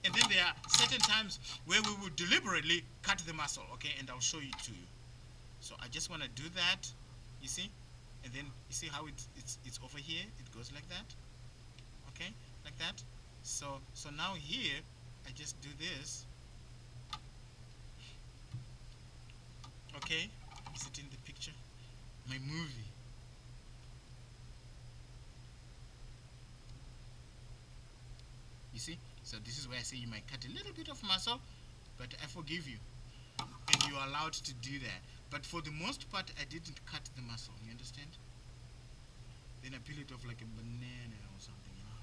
And then there are certain times where we will deliberately cut the muscle, okay? And I'll show you to you. So I just want to do that, you see? And then you see how it's over here? It goes like that, okay? Like that. So now here, I just do this, okay? Is it in the picture? My movie. You see? So this is where I say you might cut a little bit of muscle, but I forgive you. And you're allowed to do that. But for the most part, I didn't cut the muscle. You understand? Then I peel it off like a banana or something, you know?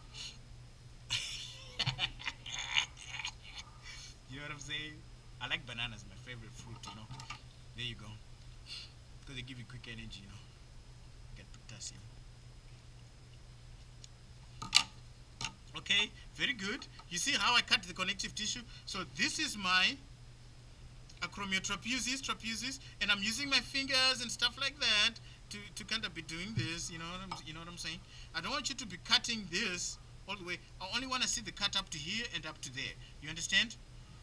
You know what I'm saying? I like bananas, my favorite fruit, you know? There you go. Because they give you quick energy, you know? Get potassium. Okay, very good. You see how I cut the connective tissue? So this is my acromiotrapezius, and I'm using my fingers and stuff like that to kind of be doing this, you know what I'm saying? I don't want you to be cutting this all the way. I only want to see the cut up to here and up to there. You understand?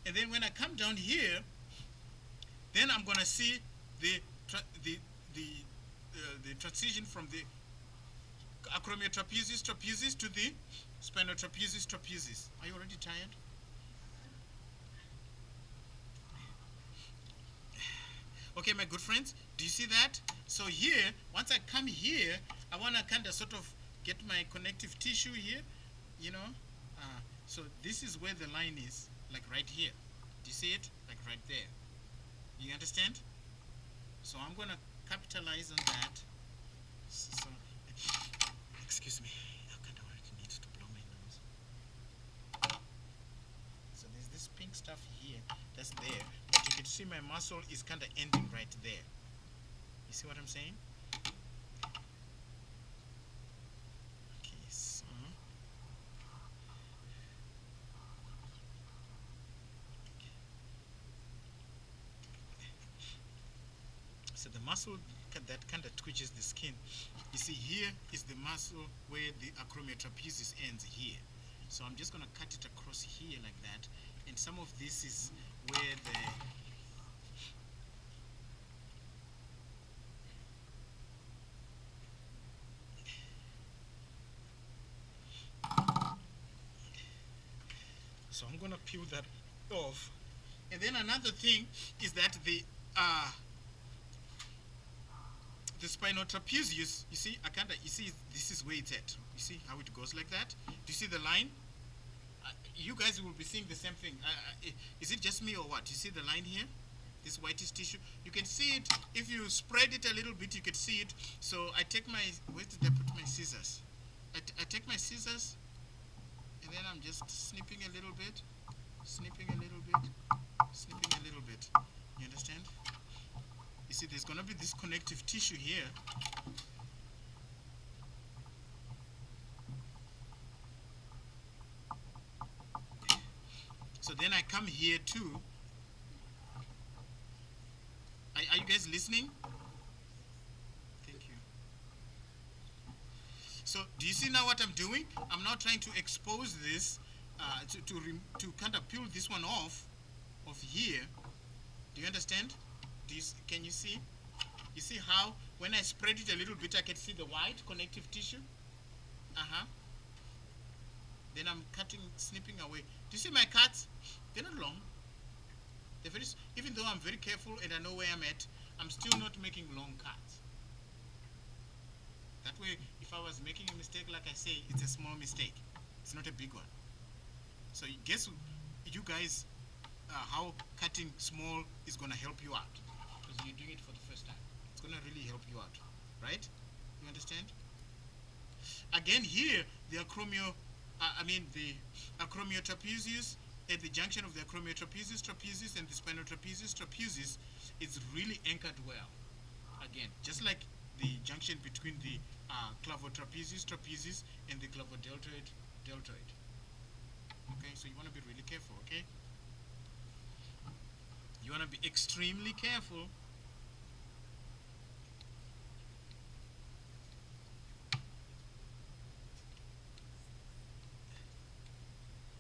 And then when I come down here, then I'm going to see the transition from the acromiotrapezius to the spinotrapezius. Are you already tired? Okay, my good friends, do you see that? So here, once I come here, I want to kind of sort of get my connective tissue here, you know? So this is where the line is, like right here. Do you see it? Like right there. You understand? So I'm going to capitalize on that. So, excuse me, I kind of already need to blow my nose. So there's this pink stuff here that's there, but you can see my muscle is kind of ending right there. You see what I'm saying? Okay, so the muscle that kind of twitches the skin. You see, here is the muscle where the acromiotrapezius ends here. So I'm just going to cut it across here like that. And some of this is where so I'm going to peel that off. And then another thing is that the spinotrapezius, you see, you see, this is where it's at. You see how it goes like that? Do you see the line? You guys will be seeing the same thing. Is it just me or what? You see the line here? This whitish tissue? You can see it. If you spread it a little bit, you can see it. So I take my, where did I put my scissors? I take my scissors, and then I'm just snipping a little bit, snipping a little bit, snipping a little bit. You understand? You see, there's going to be this connective tissue here. So then I come here too. Are you guys listening? Thank you. So do you see now what I'm doing? I'm now trying to expose this, to kind of peel this one off of here. Do you understand? Can you see? You see how when I spread it a little bit, I can see the white connective tissue? Then I'm cutting, snipping away. Do you see my cuts? They're not long. They're very, even though I'm very careful and I know where I'm at, I'm still not making long cuts. That way, if I was making a mistake, like I say, it's a small mistake. It's not a big one. So guess you guys, how cutting small is going to help you out. Because you're doing it for the first time. It's going to really help you out. Right? You understand? Again, here, the acromiotrapezius, at the junction of the acromiotrapezius and the spinotrapezius is really anchored well. Again, just like the junction between the clavotrapezius and the clavodeltoid. Okay, so you want to be really careful, okay? You want to be extremely careful.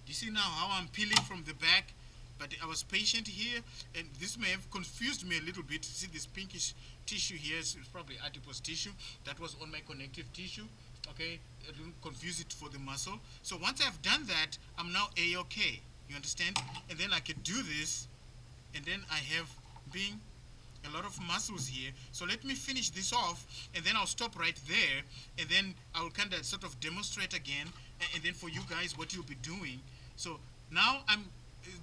Do You see now how I'm peeling from the back, but I was patient here, and this may have confused me a little bit. See this pinkish tissue here is probably adipose tissue that was on my connective tissue. Okay, I didn't confuse it for the muscle. So once I've done that, I'm now A-okay. You understand? And then I can do this, and then I have being a lot of muscles here. So let me finish this off, and then I'll stop right there, and then I'll kind of sort of demonstrate again, and then for you guys what you'll be doing. So now I'm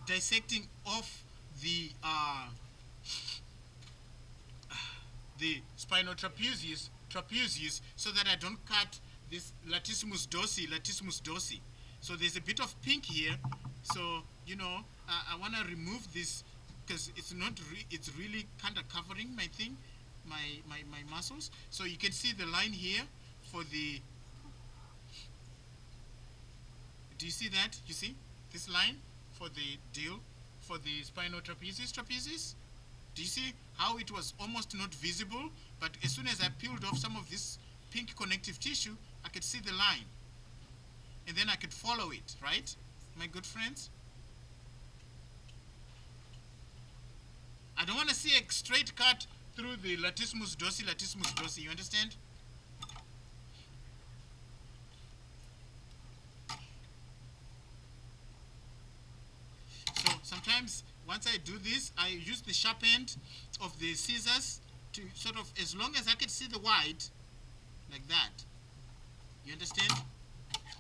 dissecting off the spinotrapezius so that I don't cut this latissimus dorsi. So there's a bit of pink here, so you know I want to remove this because it's not it's really kind of covering my thing, my muscles. So you can see the line here for the, do you see that? You see this line for the deal for the spinotrapezius? Do you see how it was almost not visible, but as soon as I peeled off some of this pink connective tissue, I could see the line, and then I could follow it, right, my good friends? I don't want to see a straight cut through the latissimus dorsi, you understand? So sometimes once I do this, I use the sharp end of the scissors to sort of, as long as I can see the white, like that. You understand?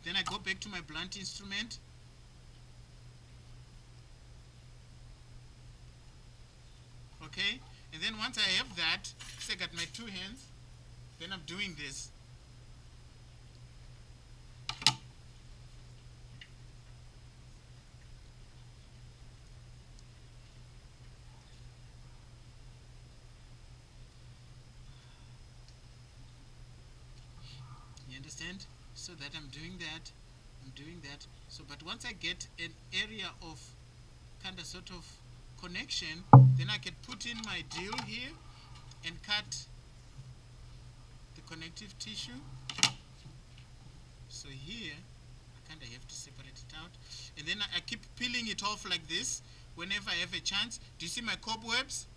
Then I go back to my blunt instrument. Okay? And then once I have that, so I got my two hands, then I'm doing this. You understand? So that I'm doing that. So, but once I get an area of kind of sort of connection, then I can put in my deal here and cut the connective tissue. So here, I kind of have to separate it out. And then I keep peeling it off like this whenever I have a chance. Do you see my cobwebs?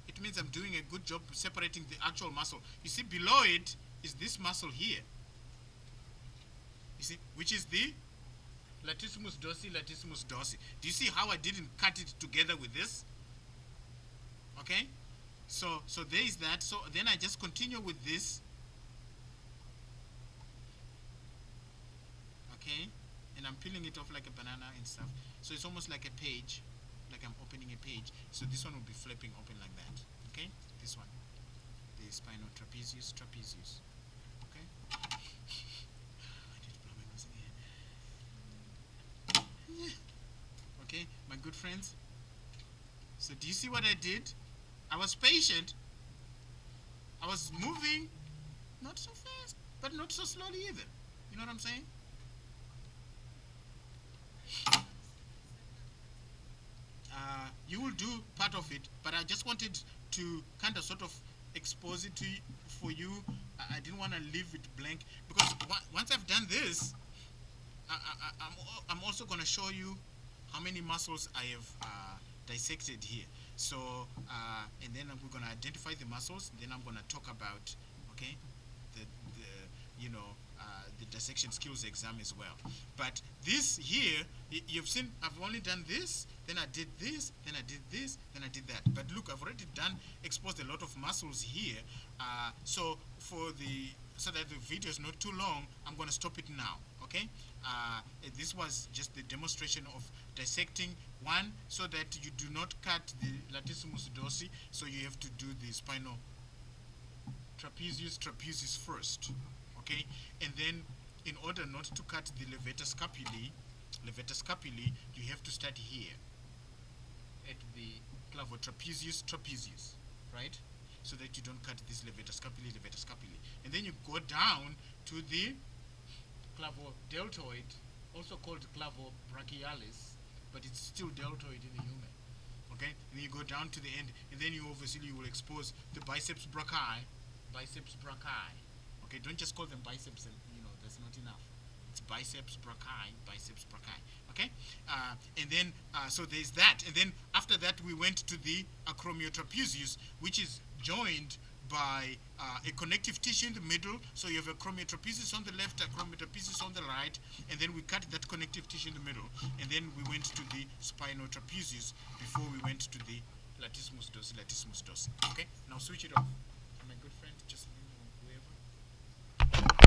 It means I'm doing a good job separating the actual muscle. You see, below it is this muscle here. You see, which is the latissimus dorsi. Do you see how I didn't cut it together with this? Okay? So there is that. So then I just continue with this. Okay? And I'm peeling it off like a banana and stuff. So it's almost like a page, like I'm opening a page. So this one will be flipping open like that. Okay? This one. The spinotrapezius. Okay? Okay, my good friends. So do you see what I did? I was patient. I was moving, not so fast, but not so slowly either. You know what I'm saying? You will do part of it, but I just wanted to kind of sort of expose it to you, for you. I didn't want to leave it blank, because once I've done this, I'm also going to show you how many muscles I have dissected here. So, and then we're going to identify the muscles. Then I'm going to talk about, okay, the dissection skills exam as well. But this here, you've seen, I've only done this, then I did this, then I did this, then I did that. But look, I've already exposed a lot of muscles here. So that the video is not too long, I'm going to stop it now. Okay, this was just the demonstration of dissecting one, so that you do not cut the latissimus dorsi, so you have to do the spinotrapezius first. Okay, and then in order not to cut the levator scapulae, you have to start here at the clavotrapezius, right? So that you don't cut this levator scapulae, and then you go down to the clavodeltoid, also called clavobrachialis, but it's still deltoid in the human. Okay, and then you go down to the end, and then you obviously will expose the biceps brachii. Okay, don't just call them biceps, and that's not enough. It's biceps brachii, okay? And then, so there's that. And then after that, we went to the acromiotrapezius, which is joined by a connective tissue in the middle. So you have acromiotrapezius on the left, acromiotrapezius on the right, and then we cut that connective tissue in the middle. And then we went to the spinotrapezius before we went to the latissimus dorsi, Okay, now switch it off. My good friend, just